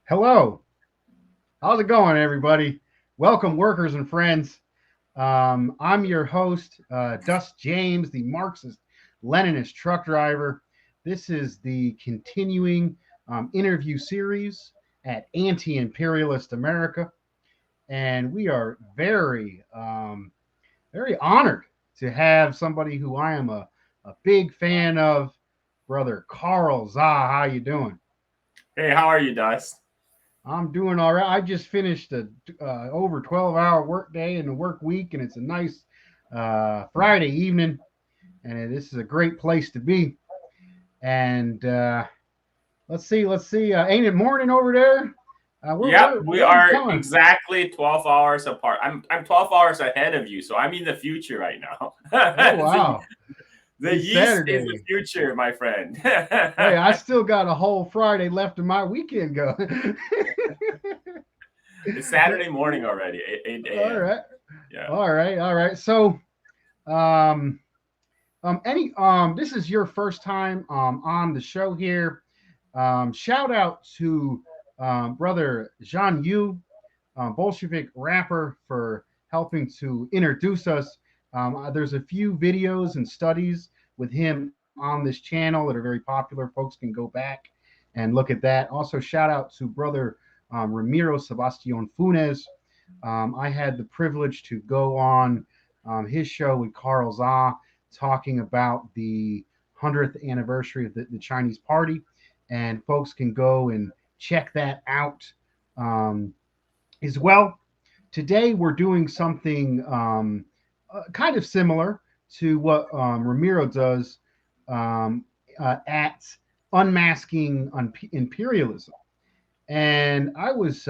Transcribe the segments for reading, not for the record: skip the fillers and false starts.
Hello. How's it going, everybody? Welcome, workers and friends. I'm your host, Dust James, the Marxist Leninist truck driver. This is the continuing interview series at Anti Imperialist America. And we are very honored to have somebody who I am a big fan of, Brother Carl Za. How you doing? Hey, how are you, Dust? I'm doing all right. I just finished a over 12-hour work day and a work week, and it's a nice Friday evening, and this is a great place to be. And let's see. Ain't it morning over there? Yep, we Where are you are coming? exactly 12 hours apart. I'm 12 hours ahead of you, so I'm in the future right now. Oh the, wow, the it's yeast is the Saturday. future, my friend. Hey, I still got a whole Friday left of my weekend going. It's Saturday morning already, 8 All a.m. right, Yeah. all right. So, um, any this is your first time on the show here. Shout out to brother Jean Yu, Bolshevik rapper, for helping to introduce us. There's a few videos and studies with him on this channel that are very popular. Folks can go back and look at that. Also, shout out to brother Ramiro Sebastian Funes. I had the privilege to go on his show with Carl Za talking about the 100th anniversary of the Chinese Party, and folks can go and check that out as well. Today, we're doing something kind of similar to what Ramiro does at unmasking imperialism. And I was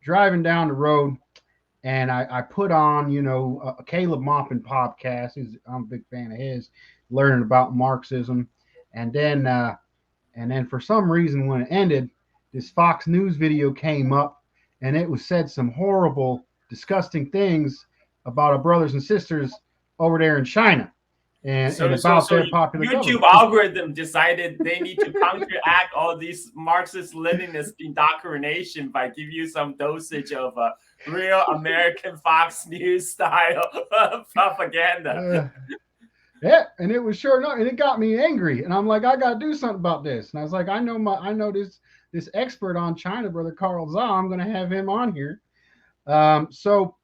driving down the road and I put on, a Caleb Maupin podcast. I'm a big fan of his, learning about Marxism, and then for some reason when it ended, this Fox News video came up, and it was said some horrible, disgusting things about our brothers and sisters over there in China, and So, so, about so their popular YouTube government. algorithm decided they need to counteract all these Marxist-Leninist indoctrination by giving you some dosage of real American Fox News style propaganda. Uh, Yeah, and it was sure enough, and it got me angry. And I'm like, I got to do something about this. And I was like, I know this expert on China, brother Carl Za. I'm going to have him on here. So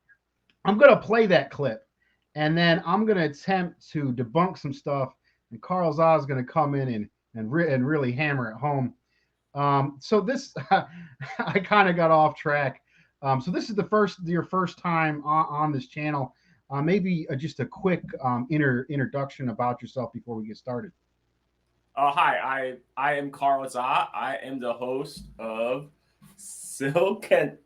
I'm going to play that clip, and then I'm going to attempt to debunk some stuff. And Carl Za is going to come in and really hammer it home. So this, I kind of got off track. So this is your first time on this channel. Maybe just a quick introduction about yourself before we get started. Hi, I am Carl Za. I am the host of Silk and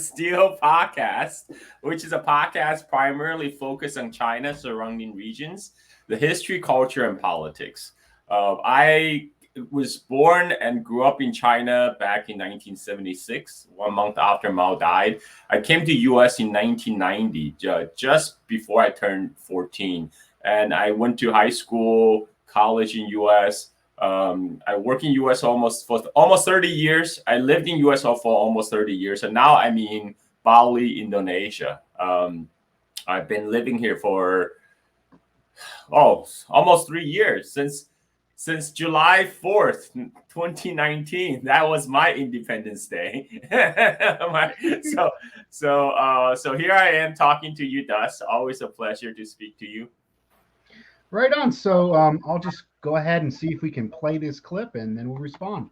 Steel podcast, which is a podcast primarily focused on China surrounding regions, the history, culture, and politics. I was born and grew up in China back in 1976, 1 month after Mao died. I came to US in 1990, just before I turned 14, and I went to high school, college in US. I worked in US for almost 30 years. I lived in US for almost 30 years, and now I'm in Bali, Indonesia. I've been living here for almost 3 years since July 4th, 2019. That was my Independence Day. So here I am talking to you, Dust. Always a pleasure to speak to you. Right on. So I'll just go ahead and see if we can play this clip, and then we'll respond.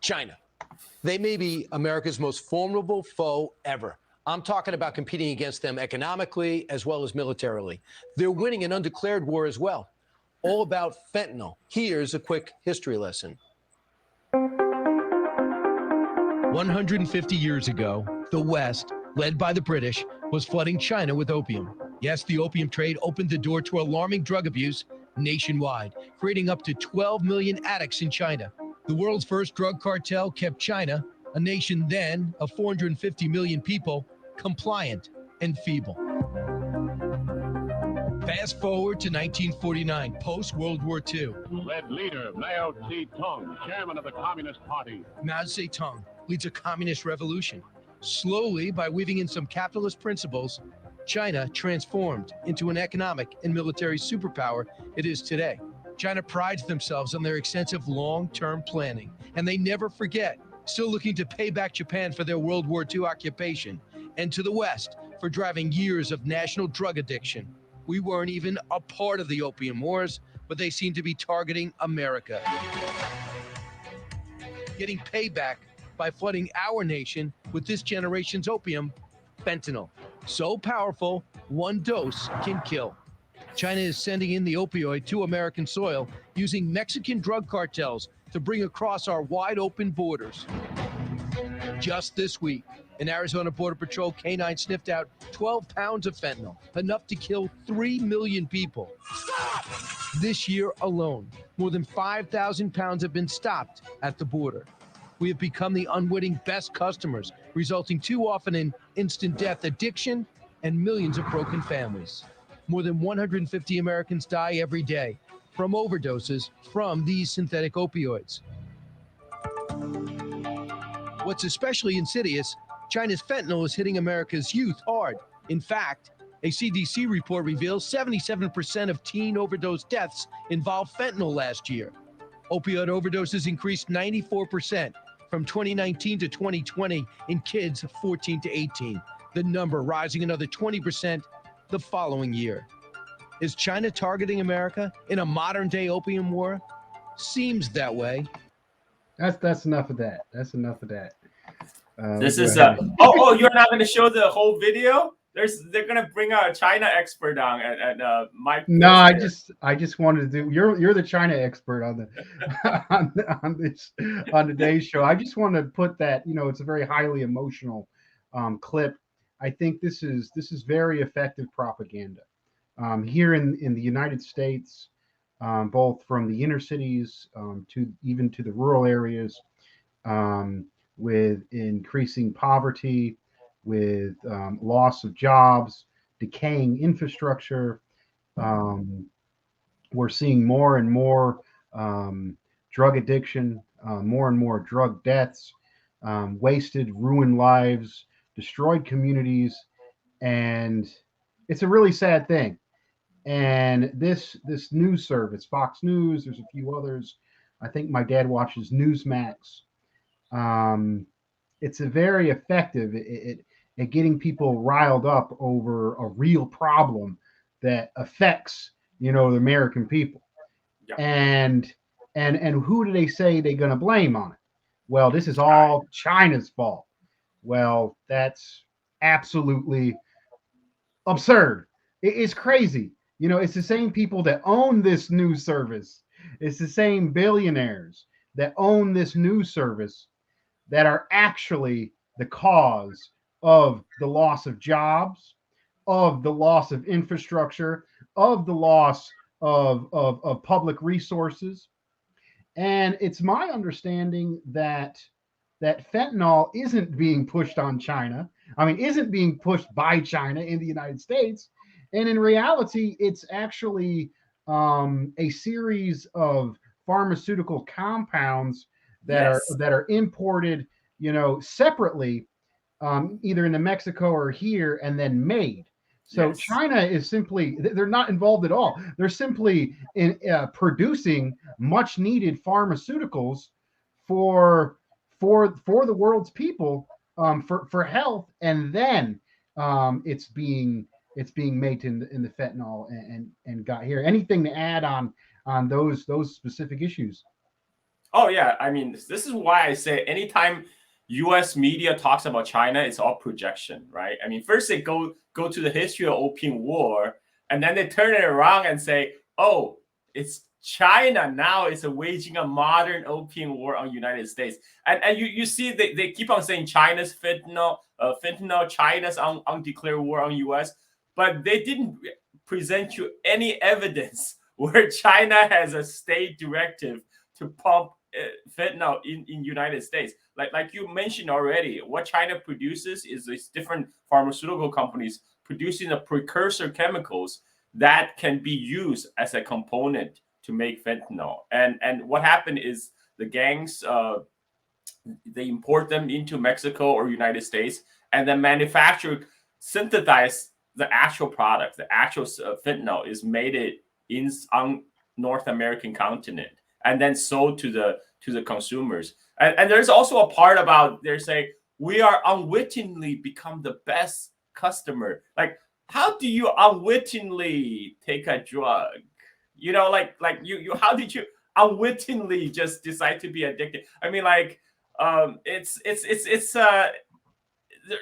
China. They may be America's most formidable foe ever. I'm talking about competing against them economically as well as militarily. They're winning an undeclared war as well. All about fentanyl. Here's a quick history lesson. 150 years ago, the West, led by the British, was flooding China with opium. Yes, the opium trade opened the door to alarming drug abuse nationwide, creating up to 12 million addicts in China. The world's first drug cartel kept China, a nation then of 450 million people, compliant and feeble. Fast forward to 1949, post-World War II. Led leader Mao Zedong, chairman of the Communist Party. Mao Zedong leads a communist revolution. Slowly, by weaving in some capitalist principles, China transformed into an economic and military superpower it is today. China prides themselves on their extensive long-term planning, and they never forget, still looking to pay back Japan for their World War II occupation, and to the West for driving years of national drug addiction. We weren't even a part of the Opium Wars, but they seem to be targeting America. Getting payback by flooding our nation with this generation's opium, fentanyl. So powerful, one dose can kill. China is sending in the opioid to American soil using Mexican drug cartels to bring across our wide open borders. Just this week, an Arizona Border Patrol K-9 sniffed out 12 pounds of fentanyl, enough to kill 3 million people. Stop! This year alone, more than 5,000 pounds have been stopped at the border. We have become the unwitting best customers, resulting too often in instant death, addiction, and millions of broken families. More than 150 Americans die every day from overdoses from these synthetic opioids. What's especially insidious, China's fentanyl is hitting America's youth hard. In fact, a CDC report reveals 77% of teen overdose deaths involved fentanyl last year. Opioid overdoses increased 94% from 2019 to 2020 in kids 14 to 18, the number rising another 20% the following year. Is China targeting America in a modern-day opium war? Seems that way. That's enough of that. That's enough of that. This is you're not going to show the whole video? They're going to bring a China expert on at Mike. No, I just wanted to do. You're the China expert on the on today's show. I just want to put that, it's a very highly emotional clip. I think this is very effective propaganda here in the United States, both from the inner cities to even to the rural areas. With increasing poverty, with loss of jobs, decaying infrastructure. We're seeing more and more drug addiction, more and more drug deaths, wasted, ruined lives, destroyed communities, and it's a really sad thing. And this news service, Fox News, there's a few others. I think my dad watches Newsmax. It's a very effective at getting people riled up over a real problem that affects, the American people. Yeah. And who do they say they're going to blame on it? Well, this is all China's fault. Well, that's absolutely absurd. It's crazy. It's the same people that own this news service. It's the same billionaires that own this news service that are actually the cause of the loss of jobs, of the loss of infrastructure, of the loss of public resources. And it's my understanding that fentanyl isn't being pushed on China. Isn't being pushed by China in the United States. And in reality, it's actually a series of pharmaceutical compounds that are imported, separately, either into Mexico or here, and then made. So China is they're not involved at all. They're simply producing much needed pharmaceuticals for the world's people, for health, and then it's being made in the fentanyl and got here. Anything to add on those specific issues? Oh yeah, this is why I say anytime U.S. media talks about China, it's all projection, right? First they go to the history of Opium War, and then they turn it around and say, oh, it's China now is waging a modern opium war on the United States. And you see they keep on saying China's fentanyl, China's undeclared war on U.S., but they didn't present you any evidence where China has a state directive to pump fentanyl in United States. Like you mentioned already, what China produces is these different pharmaceutical companies producing the precursor chemicals that can be used as a component to make fentanyl. And what happened is the gangs they import them into Mexico or United States, and then manufacture, synthesize the actual product. The actual fentanyl is made it in on North American continent, and then sold to the consumers. And there's also a part about they're saying we are unwittingly become the best customer. Like, how do you unwittingly take a drug? You know, like you how did you unwittingly just decide to be addicted? I mean, like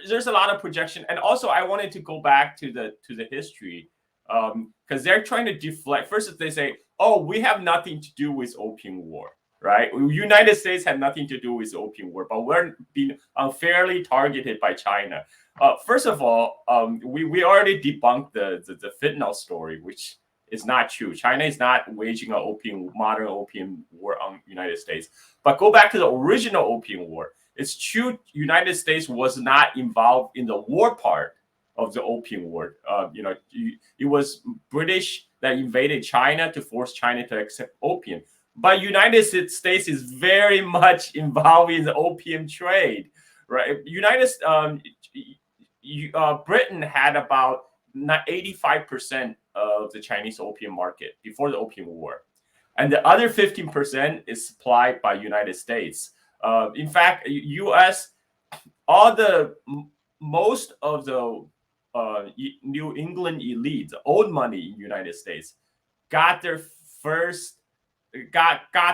there's a lot of projection. And also I wanted to go back to the history, because they're trying to deflect. First they say, oh, we have nothing to do with opium war, right? United States had nothing to do with opium war, but we're being unfairly targeted by China. First of all, we already debunked the fentanyl story, which is not true. China is not waging a modern opium war on United States. But go back to the original opium war. It's true, United States was not involved in the war part of the opium war. It was British that invaded China to force China to accept opium. But United States is very much involved in the opium trade, right? Britain had about 85% of the Chinese opium market before the opium war, and the other 15% is supplied by United States. In fact, U.S. Most of the New England elite, the old money in United States, got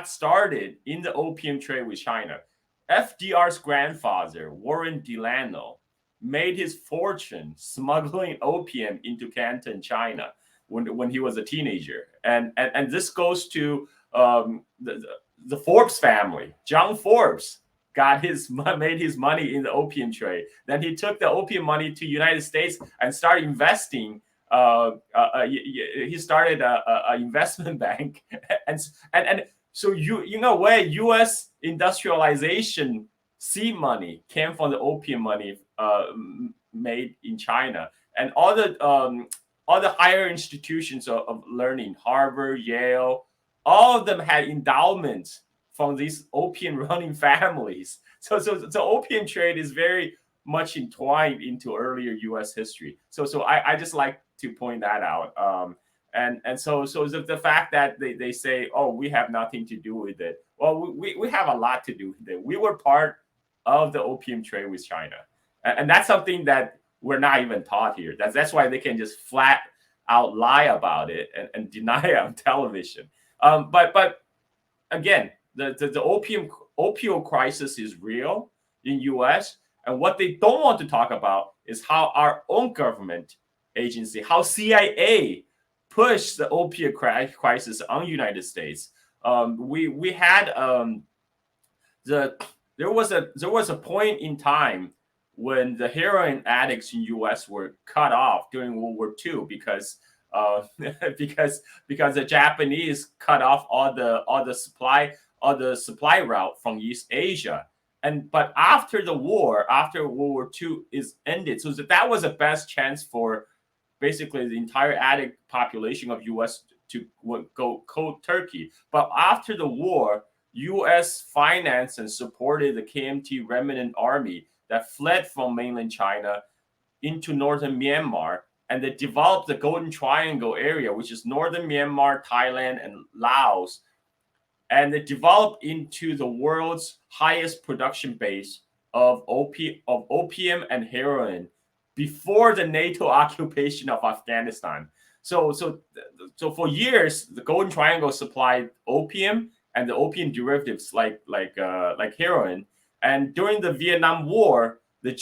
started in the opium trade with China. FDR's grandfather, Warren Delano, made his fortune smuggling opium into Canton, China, when he was a teenager. And this goes to the Forbes family. John Forbes made his money in the opium trade. Then he took the opium money to United States and started investing. He started a investment bank, and so in a way, U.S. industrialization seed money came from the opium money made in China, and all the higher institutions of learning, Harvard, Yale, all of them had endowments from these opium running families. So the opium trade is very much entwined into earlier U.S. history. So I just like to point that out. And so the fact that they say, oh, we have nothing to do with it. Well, we have a lot to do with it. We were part of the opium trade with China. And that's something that we're not even taught here. That's why they can just flat out lie about it and deny it on television. But again, the opioid crisis is real in U.S. And what they don't want to talk about is how our own government agency, how CIA pushed the opioid crisis on United States. We had there was a point in time when the heroin addicts in U.S. were cut off during World War II because the Japanese cut off all the supply route from East Asia. But after the war, after World War II is ended, so that was the best chance for basically the entire addict population of U.S. to go cold turkey. But after the war, U.S. financed and supported the KMT remnant army that fled from mainland China into northern Myanmar, and they developed the Golden Triangle area, which is northern Myanmar, Thailand, and Laos. And they developed into the world's highest production base of opium and heroin before the NATO occupation of Afghanistan. So for years, the Golden Triangle supplied opium and the opium derivatives like heroin. And during the Vietnam War, the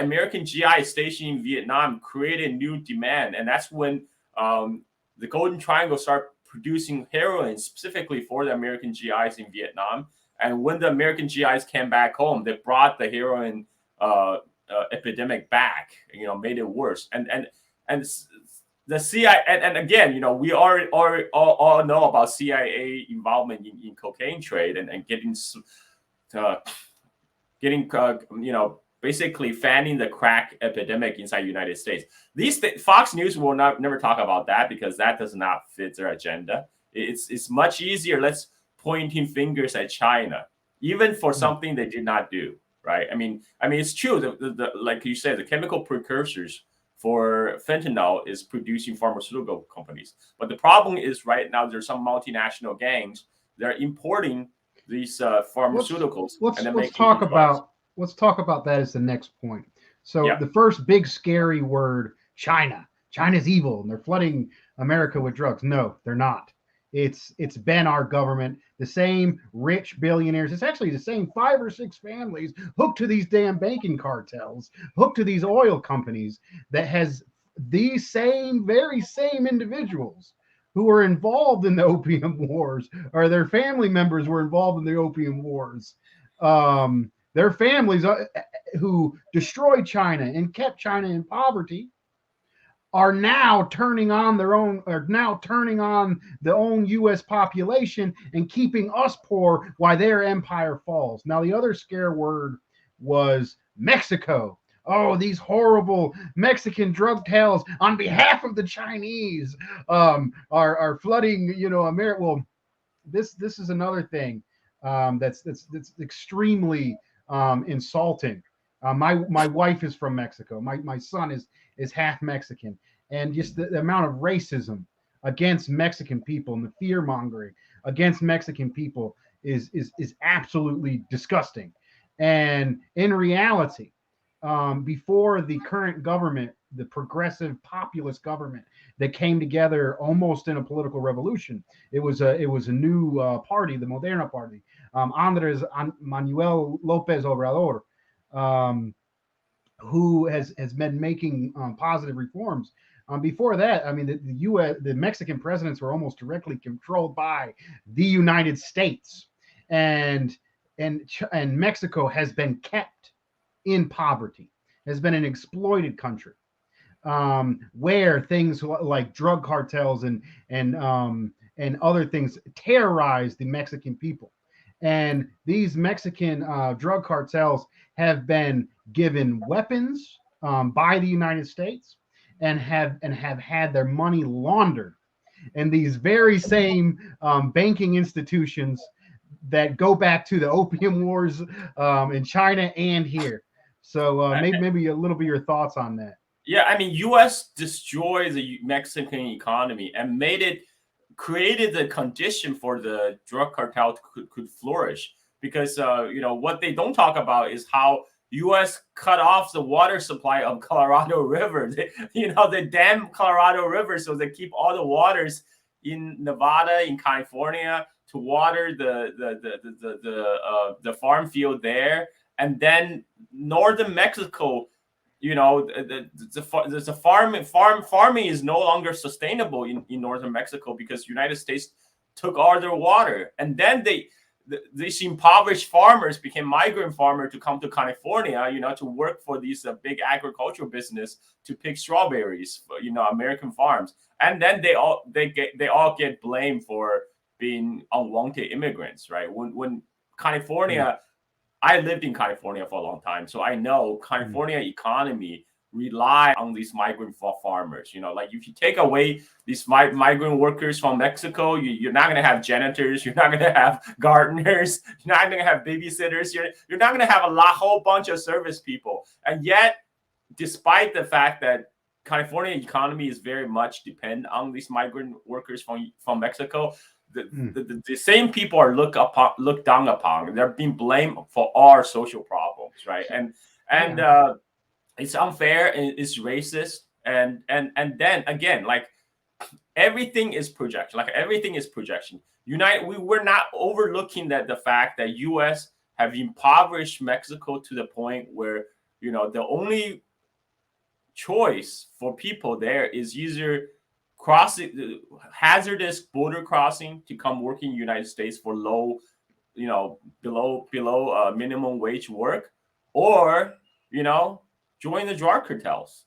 American GI stationed in Vietnam created new demand, and that's when the Golden Triangle started producing heroin specifically for the American GIs in Vietnam. And when the American GIs came back home, they brought the heroin epidemic back. Made it worse. And the CIA, and again, we all know about CIA involvement in cocaine trade and getting basically fanning the crack epidemic inside the United States. Fox News will never talk about that because that does not fit their agenda. It's much easier. Let's pointing fingers at China, even for something they did not do. Right? I mean, it's true. The like you said, the chemical precursors for fentanyl is producing pharmaceutical companies. But the problem is right now there's some multinational gangs that are importing these pharmaceuticals and then Let's making talk drugs. about that as the next point. So Yeah. the first big scary word, China. China's evil and they're flooding America with drugs. No, they're not. It's been our government, the same rich billionaires. It's actually the same 5 or 6 families hooked to these damn banking cartels, hooked to these oil companies that has these very same individuals who were involved in the opium wars, or their family members were involved in the opium wars. Their families who destroyed China and kept China in poverty are now turning on the own U.S. population and keeping us poor while their empire falls. Now, the other scare word was Mexico. Oh, these horrible Mexican drug tails on behalf of the Chinese are flooding, America. Well, this is another thing that's extremely insulting. My wife is from Mexico. My son is half Mexican, and just the amount of racism against Mexican people and the fear mongering against Mexican people is absolutely disgusting. And in reality, before the current government, the progressive populist government that came together almost in a political revolution, it was a new party, the Moderna Party, Andres Manuel Lopez Obrador, who has been making positive reforms. Before that, I mean, the Mexican presidents were almost directly controlled by the United States, and Mexico has been kept in poverty, has been an exploited country, where things like drug cartels and other things terrorize the Mexican people. And these Mexican drug cartels have been given weapons by the United States and have had their money laundered. And these very same banking institutions that go back to the opium wars in China and here. So maybe a little bit of your thoughts on that. Yeah, I mean, U.S. destroyed the Mexican economy and created the condition for the drug cartel could flourish. Because what they don't talk about is how U.S. cut off the water supply of Colorado River. They dam Colorado River so they keep all the waters in Nevada, in California, to water the farm field there, and then northern Mexico. The farming is no longer sustainable in northern Mexico because the United States took all their water, and then these impoverished farmers became migrant farmers to come to California, to work for these big agricultural business to pick strawberries for, American farms, and then they all get blamed for being unwanted immigrants, right? When California. I lived in California for a long time, so I know California economy rely on these migrant farmers. Like if you take away these migrant workers from Mexico, you're not going to have janitors, you're not going to have gardeners, you're not going to have babysitters, you're not going to have a whole bunch of service people. And yet, despite the fact that California economy is very much depend on these migrant workers from Mexico, the same people are looked down upon. They're being blamed for our social problems, right? And it's unfair and it's racist. And then again, like everything is projection. Like everything is projection. We're not overlooking the fact that U.S. have impoverished Mexico to the point where the only choice for people there is either crossing hazardous border crossing to come work in the United States for low, below minimum wage work, or join the drug cartels.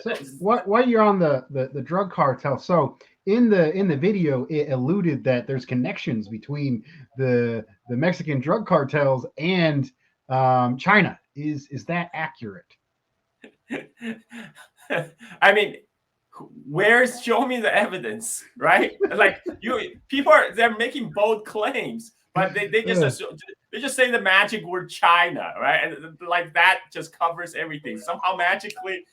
So while you're on the drug cartel, so in the video it alluded that there's connections between the Mexican drug cartels and China Is that accurate? I mean, show me the evidence, right? Like they're making bold claims, but they just assume, they just say the magic word China, right? And like that just covers everything. Somehow magically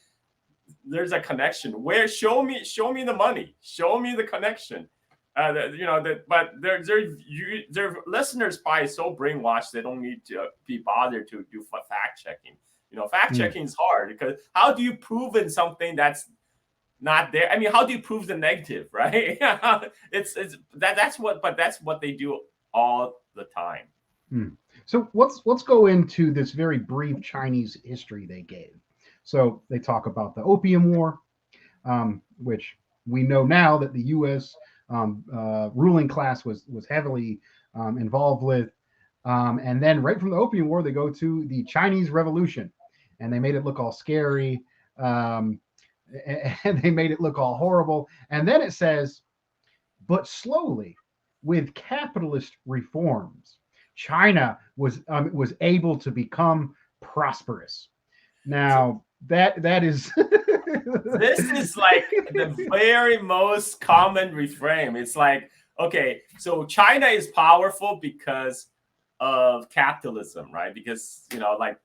there's a connection. Where show me the money, show me the connection. But their listeners probably so brainwashed they don't need to be bothered to do fact checking. Fact checking is hard because how do you prove in something that's not there? I mean, how do you prove the negative, right? That's what they do all the time. So let's go into this very brief Chinese history they gave. So they talk about the Opium War, which we know now that the U.S. Ruling class was heavily involved with. And then right from the Opium War, they go to the Chinese Revolution, and they made it look all scary, and they made it look all horrible. And then it says, but slowly, with capitalist reforms, China was able to become prosperous. Now that is this is like the very most common refrain. It's like, okay, so China is powerful because of capitalism, right? Because like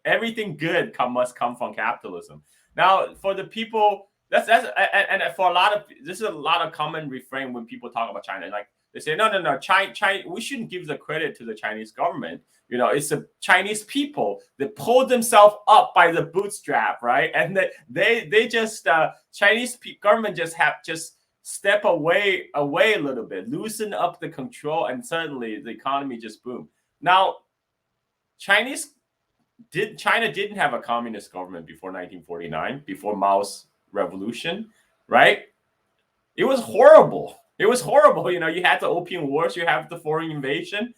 everything good must come from capitalism. Now, for the people, that's and for a lot of this is a lot of common refrain when people talk about China. Like they say, no, China, we shouldn't give the credit to the Chinese government. It's the Chinese people that pulled themselves up by the bootstrap, right? And they just Chinese government just step away a little bit, loosen up the control, and suddenly the economy just boomed. Now, China didn't have a communist government before 1949, before Mao's revolution, right? It was horrible. You had the Opium Wars, you have the foreign invasion,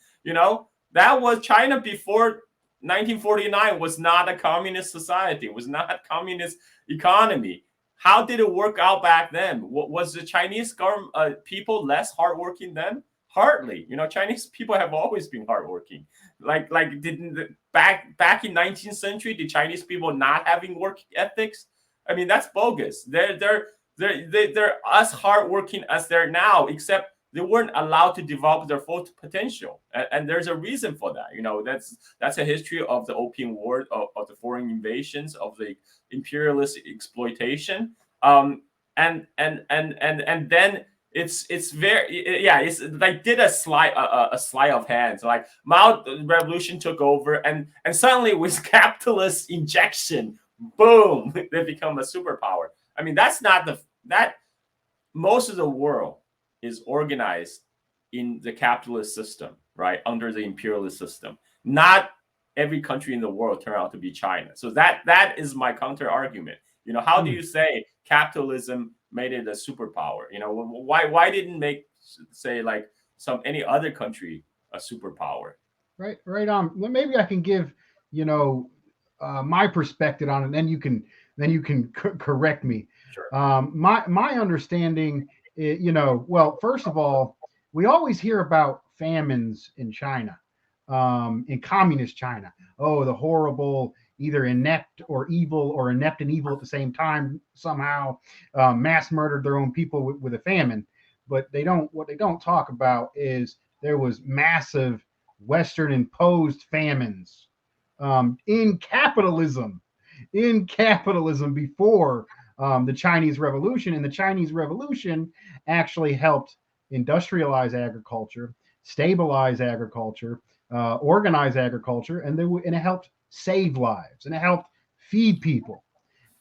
that was China before 1949 was not a communist society. It was not a communist economy. How did it work out back then? Was the Chinese government people less hardworking then? Hardly. Chinese people have always been hardworking. Like didn't back in 19th century, the Chinese people not having work ethics? I mean, that's bogus. They're as hardworking as they're now, except they weren't allowed to develop their full potential, and there's a reason for that. That's a history of the Opium War, of the foreign invasions, of the imperialist exploitation. And then it's very it's like did a sleight of hand. So like Mao revolution took over, and suddenly with capitalist injection, boom, they become a superpower. I mean, that's not that most of the world is organized in the capitalist system, right? Under the imperialist system. Not every country in the world turned out to be China. So that is my counter argument. How do you say capitalism made it a superpower? Why didn't make, say, like any other country a superpower? Right on. Maybe I can give my perspective on it, and then you can correct me. Sure. My understanding, well, first of all, we always hear about famines in China, in communist China. Oh, the horrible, either inept or evil, or inept and evil at the same time, somehow mass murdered their own people with a famine. But what they don't talk about is there was massive Western imposed famines in capitalism before the Chinese Revolution. And the Chinese Revolution actually helped industrialize agriculture, stabilize agriculture, organize agriculture, and it helped save lives, and it helped feed people.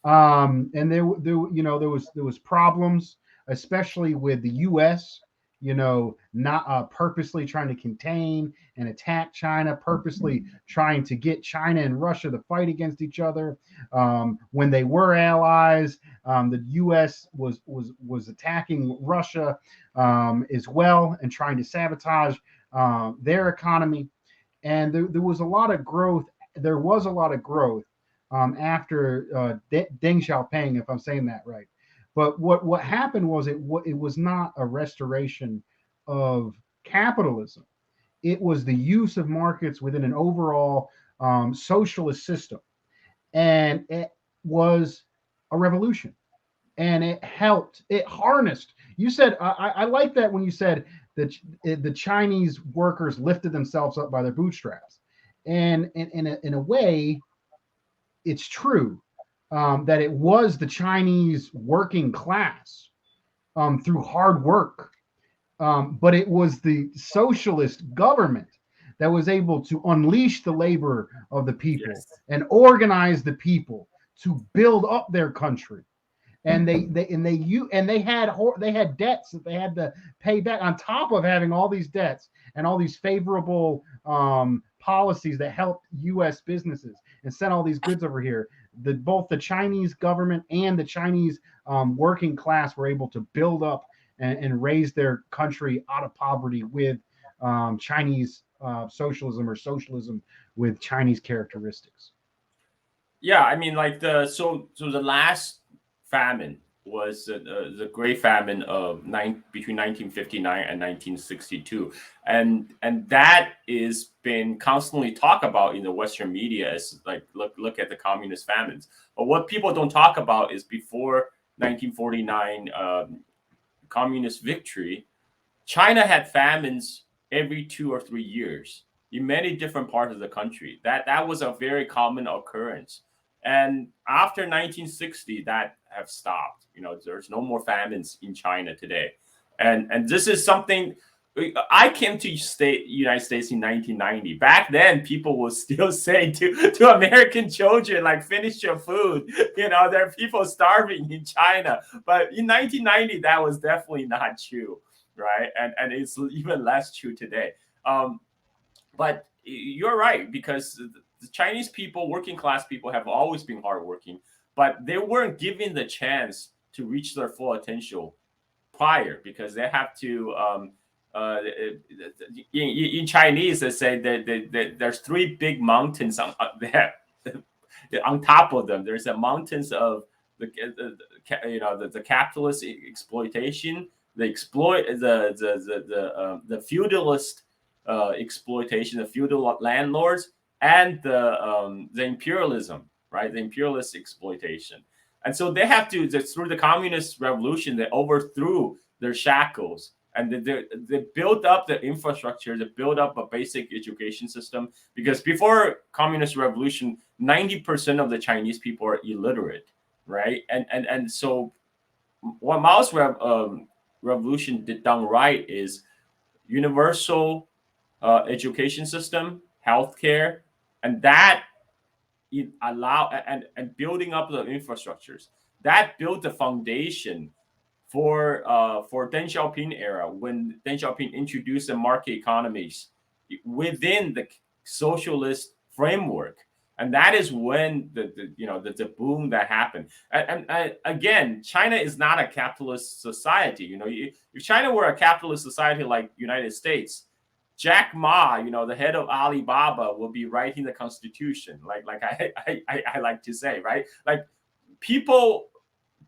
And there was problems, especially with the U.S. Not purposely trying to contain and attack China, purposely trying to get China and Russia to fight against each other. When they were allies, the U.S. was attacking Russia as well, and trying to sabotage their economy. And there was a lot of growth. There was a lot of growth after Deng Xiaoping, if I'm saying that right. But what happened was it was not a restoration of capitalism. It was the use of markets within an overall socialist system, and it was a revolution, and it helped. It harnessed. You said I like that when you said that the Chinese workers lifted themselves up by their bootstraps, and in a way, it's true that it was the Chinese working class through hard work, but it was the socialist government that was able to unleash the labor of the people Yes. and organize the people to build up their country. And they had debts that they had to pay back on top of having all these debts and all these favorable policies that helped U.S. businesses and sent all these goods over here. Both the Chinese government and the Chinese working class were able to build up and raise their country out of poverty with Chinese socialism, or socialism with Chinese characteristics. Yeah, I mean, like the last famine was the Great Famine of between 1959 and 1962, and that is been constantly talked about in the Western media as like look at the communist famines. But what people don't talk about is before 1949 communist victory, China had famines every 2 or 3 years in many different parts of the country. That was a very common occurrence. And after 1960, that have stopped. There's no more famines in China today. And this is something. I came to United States in 1990. Back then, people would still say to American children, like, finish your food. There are people starving in China. But in 1990, that was definitely not true, right? And it's even less true today. But you're right, because the Chinese people, working class people, have always been hardworking, but they weren't given the chance to reach their full potential prior, because they have to. In Chinese, they say that there's three big mountains on top of them. There's the mountains of the capitalist exploitation, the feudalist exploitation, the feudal landlords, and the imperialism, right? The imperialist exploitation. And so they have to, through the communist revolution, they overthrew their shackles, and they built up the infrastructure, they built up a basic education system, because before communist revolution, 90% of the Chinese people are illiterate, right? And so what Mao's revolution did done right is universal education system, healthcare, and that and building up the infrastructures that built the foundation for Deng Xiaoping era, when Deng Xiaoping introduced the market economies within the socialist framework. And that is when the boom that happened. And again, China is not a capitalist society. If China were a capitalist society like United States, Jack Ma, the head of Alibaba, will be writing the constitution, like I like to say, right? Like, people,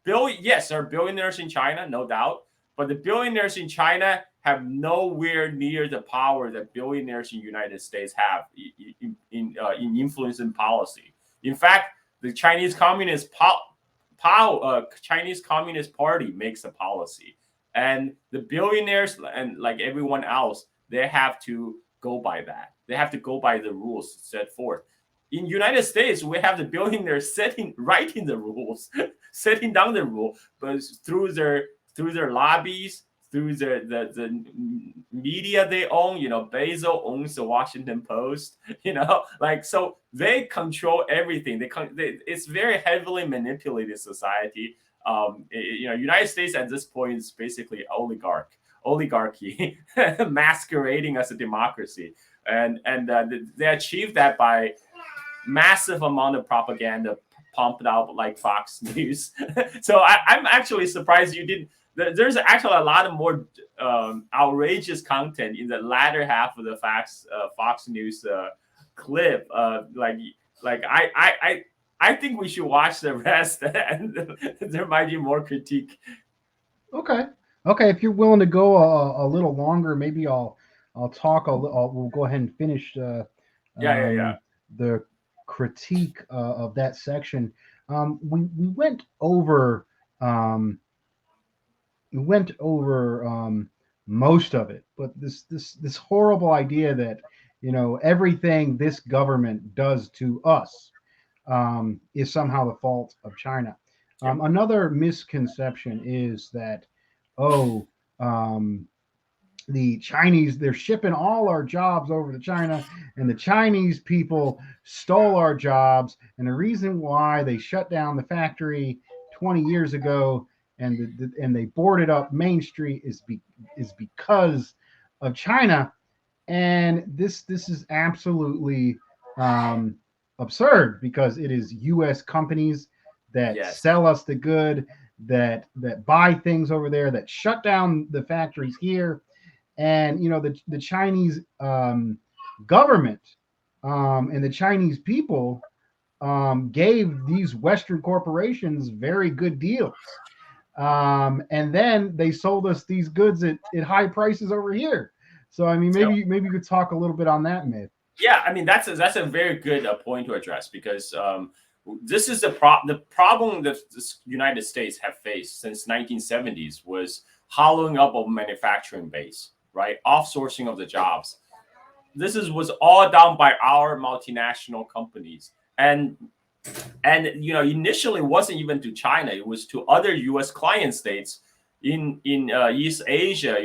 yes, there are billionaires in China, no doubt, but the billionaires in China have nowhere near the power that billionaires in the United States have in influencing policy. In fact, the Chinese Chinese Communist Party makes the policy, and the billionaires, and like everyone else, they have to go by that. They have to go by the rules set forth. In United States, we have the billionaires writing the rules, setting down the rule, but through their lobbies, through the media they own. Bezos owns the Washington Post. So they control everything. It's very heavily manipulated society. United States at this point is basically oligarchy masquerading as a democracy, and they achieved that by massive amount of propaganda pumped out like Fox News. So I'm actually surprised you didn't. There's actually a lot of more outrageous content in the latter half of the Fox News clip. I think we should watch the rest, and there might be more critique. Okay. Okay. If you're willing to go a little longer, maybe I'll talk. We'll go ahead and finish Yeah. the critique of that section, we went over um, most of it, but this horrible idea that everything this government does to us is somehow the fault of China. Yep. Another misconception is that, oh, the Chinese, they're shipping all our jobs over to China, and the Chinese people stole our jobs. And the reason why they shut down the factory 20 years ago and they boarded up Main Street is because of China. And this is absolutely um, absurd because it is U.S. companies that Yes. sell us the good, that buy things over there, that shut down the factories here. And the Chinese government and the Chinese people gave these Western corporations very good deals, and then they sold us these goods at high prices over here. So I mean, So, maybe you could talk a little bit on that myth. yeah, I mean that's a very good point to address because this is the problem that the United States have faced since 1970s was hollowing up of manufacturing base, right? Offsourcing of the jobs. This was all done by our multinational companies, and initially wasn't even to China. It was to other U.S. client states in East Asia.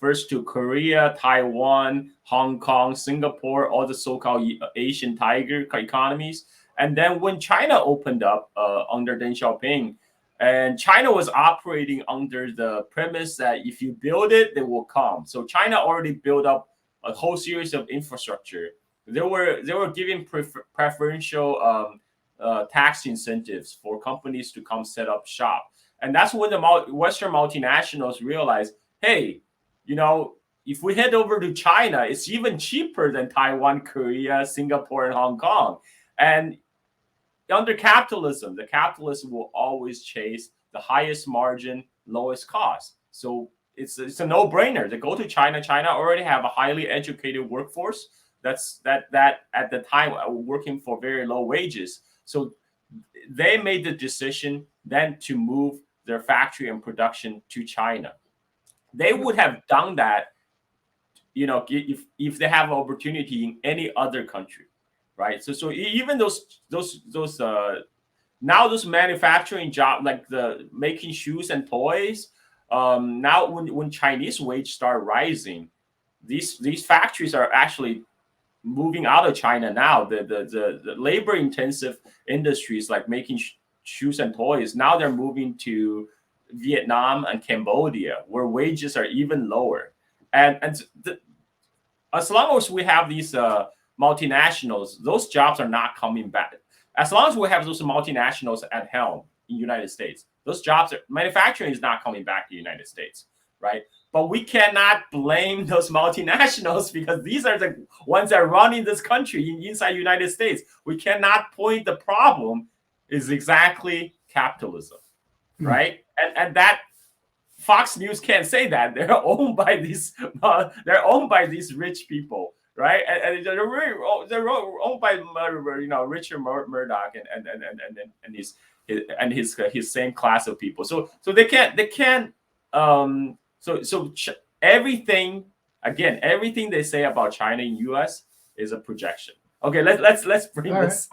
First to Korea, Taiwan, Hong Kong, Singapore, all the so-called Asian tiger economies. And then when China opened up under Deng Xiaoping, and China was operating under the premise that if you build it, they will come. So China already built up a whole series of infrastructure. They were giving preferential tax incentives for companies to come set up shop. And that's when the Western multinationals realized, hey, if we head over to China, it's even cheaper than Taiwan, Korea, Singapore, and Hong Kong. And under capitalism, the capitalist will always chase the highest margin, lowest cost. So it's a no-brainer to go to China. China already have a highly educated workforce that at the time working for very low wages. So they made the decision then to move their factory and production to China. They would have done that, if they have an opportunity in any other country, right? So even those now those manufacturing jobs like the making shoes and toys, now when Chinese wage start rising, these factories are actually moving out of China now. The labor intensive industries like making shoes and toys, now they're moving to Vietnam and Cambodia, where wages are even lower. And as long as we have these multinationals, those jobs are not coming back. As long as we have those multinationals at helm in the United States, those jobs, manufacturing is not coming back to the United States, right? But we cannot blame those multinationals because these are the ones that are running this country inside the United States. We cannot point the problem is exactly capitalism, right? And that Fox News can't say that. They're owned by these rich people, right? And they're owned by Richard Murdoch and his same class of people. So they can't everything they say about China and U.S. is a projection. Okay, let's bring this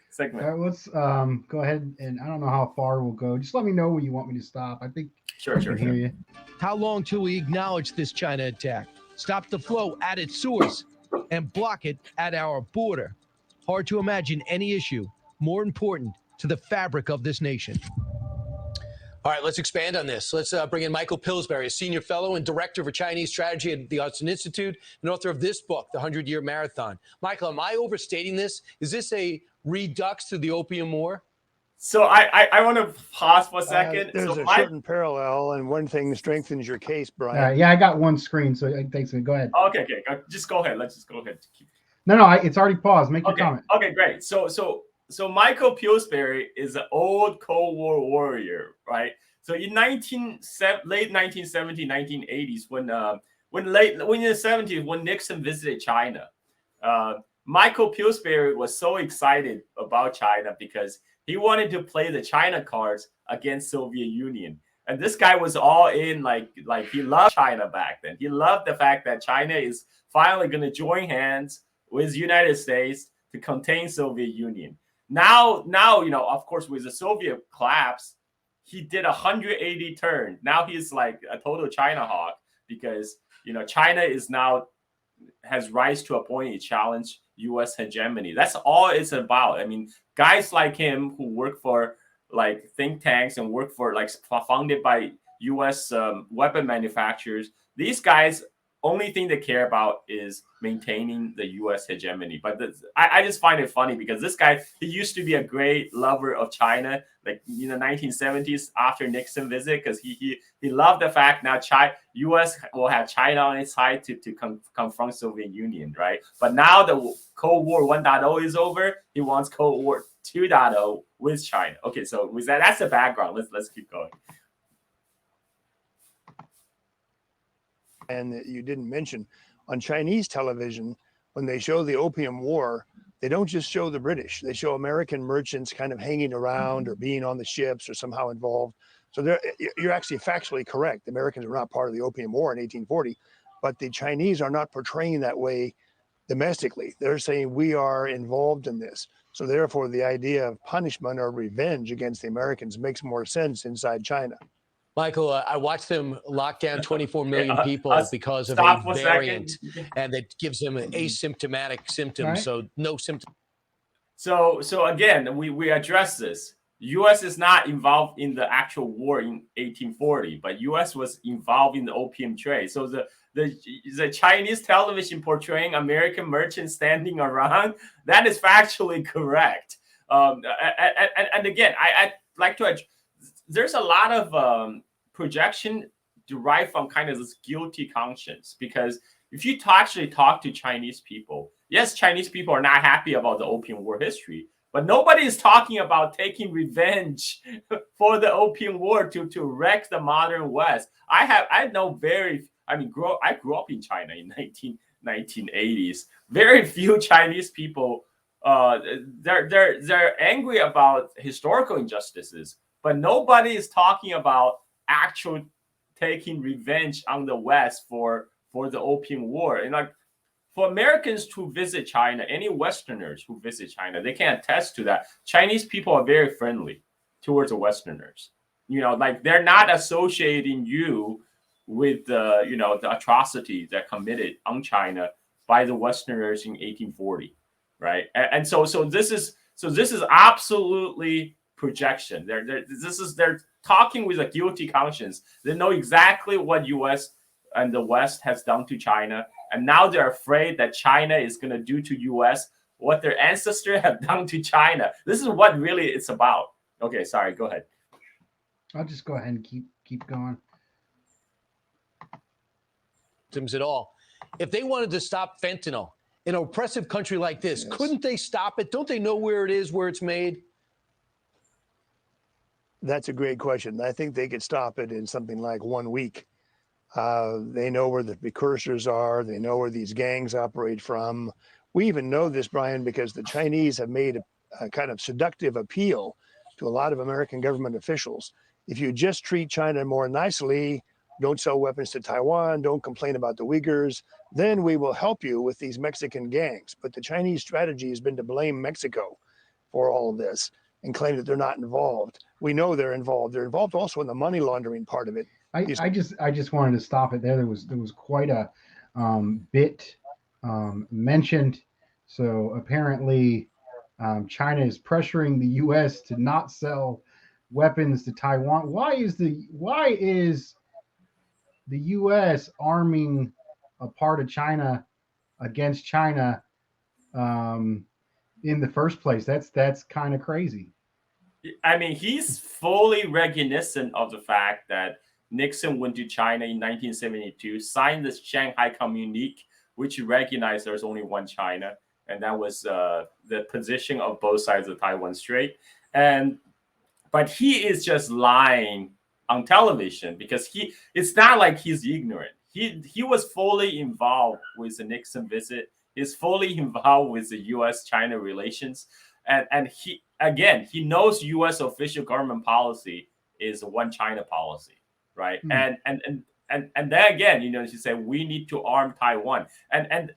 segment. All right, let's go ahead, and I don't know how far we'll go. Just let me know when you want me to stop. I think Sure. hear you. How long till we acknowledge this China attack, stop the flow at its source, and block it at our border? Hard to imagine any issue more important to the fabric of this nation. All right, let's expand on this. Let's bring in Michael Pillsbury, a senior fellow and director for Chinese strategy at the Hudson Institute, and author of this book, The 100-Year Marathon. Michael, am I overstating this? Is this a redux to the Opium War? So I want to pause for a second. There's a certain parallel, and one thing strengthens your case, Brian. Yeah, I got one screen, so thanks. Go ahead. Okay. Just go ahead. Let's just go ahead. No, it's already paused. Make your comment. Okay, great. So Michael Pillsbury is an old Cold War warrior, right? So in late 1970s, 1980s, when in the 70s, when Nixon visited China, Michael Pillsbury was so excited about China because he wanted to play the China cards against Soviet Union. And this guy was all in, like he loved China back then. He loved the fact that China is finally going to join hands with United States to contain Soviet Union. Now, of course, with the Soviet collapse, he did 180 turn. Now he's like a total China hawk because, China is now has rise to a point to challenge U.S. hegemony. That's all it's about. I mean, guys like him who work for like think tanks and work for like funded by U.S. Weapon manufacturers, these guys only thing they care about is maintaining the U.S. hegemony. But I just find it funny because this guy, he used to be a great lover of China, like in the 1970s after Nixon visit, because he loved the fact now U.S. will have China on its side to confront Soviet Union, right? But now the Cold War 1.0 is over. He wants Cold War 2.0 with China. Okay, so with that's the background. Let's keep going. And that you didn't mention, on Chinese television, when they show the Opium War, they don't just show the British. They show American merchants kind of hanging around or being on the ships or somehow involved. So you're actually factually correct. The Americans were not part of the Opium War in 1840, but the Chinese are not portraying that way domestically. They're saying we are involved in this. So therefore, the idea of punishment or revenge against the Americans makes more sense inside China. Michael, I watched them lock down 24 million people because of a variant, and that gives them an asymptomatic symptom, right. So no symptoms. So again, we address this. U.S. is not involved in the actual war in 1840, but U.S. was involved in the opium trade. So the Chinese television portraying American merchants standing around, that is factually correct. And again, I like to. There's a lot of projection derived from kind of this guilty conscience, because if you actually talk to Chinese people, yes, Chinese people are not happy about the Opium War history, but nobody is talking about taking revenge for the Opium War to wreck the modern West. I grew up in China in 1980s. Very few Chinese people, they're angry about historical injustices, but nobody is talking about actual taking revenge on the West for the Opium War. And like for Americans to visit China, any Westerners who visit China, they can attest to that. Chinese people are very friendly towards the Westerners. Like they're not associating you with the atrocities that committed on China by the Westerners in 1840, right? And so this is absolutely projection. They're talking with a guilty conscience. They know exactly what U.S. and the West has done to China, and now they're afraid that China is going to do to U.S. what their ancestors have done to China. This is what really it's about. Okay, sorry, go ahead. I'll just go ahead and keep going. At all. If they wanted to stop fentanyl in an oppressive country like this, yes, couldn't they stop it? Don't they know where it is, where it's made? That's a great question. I think they could stop it in something like 1 week. They know where the precursors are. They know where these gangs operate from. We even know this, Brian, because the Chinese have made a kind of seductive appeal to a lot of American government officials. If you just treat China more nicely, don't sell weapons to Taiwan, don't complain about the Uyghurs, then we will help you with these Mexican gangs. But the Chinese strategy has been to blame Mexico for all of this and claim that they're not involved. We know they're involved. They're involved also in the money laundering part of it. I just wanted to stop it there. There was quite a bit mentioned. So apparently, China is pressuring the U.S. to not sell weapons to Taiwan. Why is the U.S. arming a part of China against China in the first place? That's kind of crazy. I mean, he's fully reminiscent of the fact that Nixon went to China in 1972, signed the Shanghai Communique, which recognized there's only one China, and that was the position of both sides of the Taiwan Strait. But he is just lying on television because it's not like he's ignorant. he was fully involved with the Nixon visit. He's fully involved with the U.S.-China relations, and he knows U.S. official government policy is a one China policy, right? Hmm. And then again, she said we need to arm Taiwan, and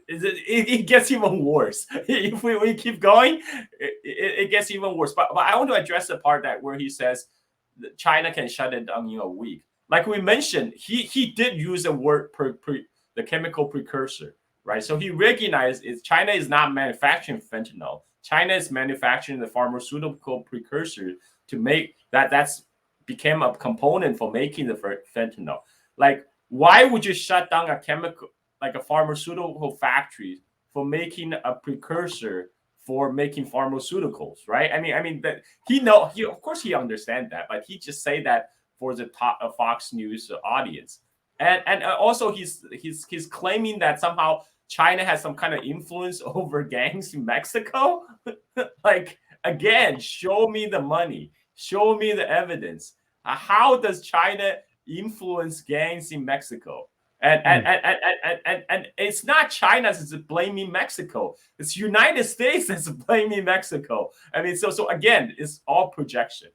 it gets even worse if we keep going. It gets even worse. But I want to address the part where he says that China can shut it down in a week. Like we mentioned, he did use the word the chemical precursor, right? So he recognized China is not manufacturing fentanyl. China is manufacturing the pharmaceutical precursor to make that's became a component for making the fentanyl. Like, why would you shut down a chemical, like a pharmaceutical factory, for making a precursor for making pharmaceuticals, right? I mean that he of course he understands that, but he just say that for the top Fox News audience, and also he's claiming that somehow China has some kind of influence over gangs in Mexico. Like, again, show me the money, show me the evidence. How does China influence gangs in Mexico? And it's not China that's blaming Mexico. It's United States that's blaming Mexico. I mean, so again, it's all projection.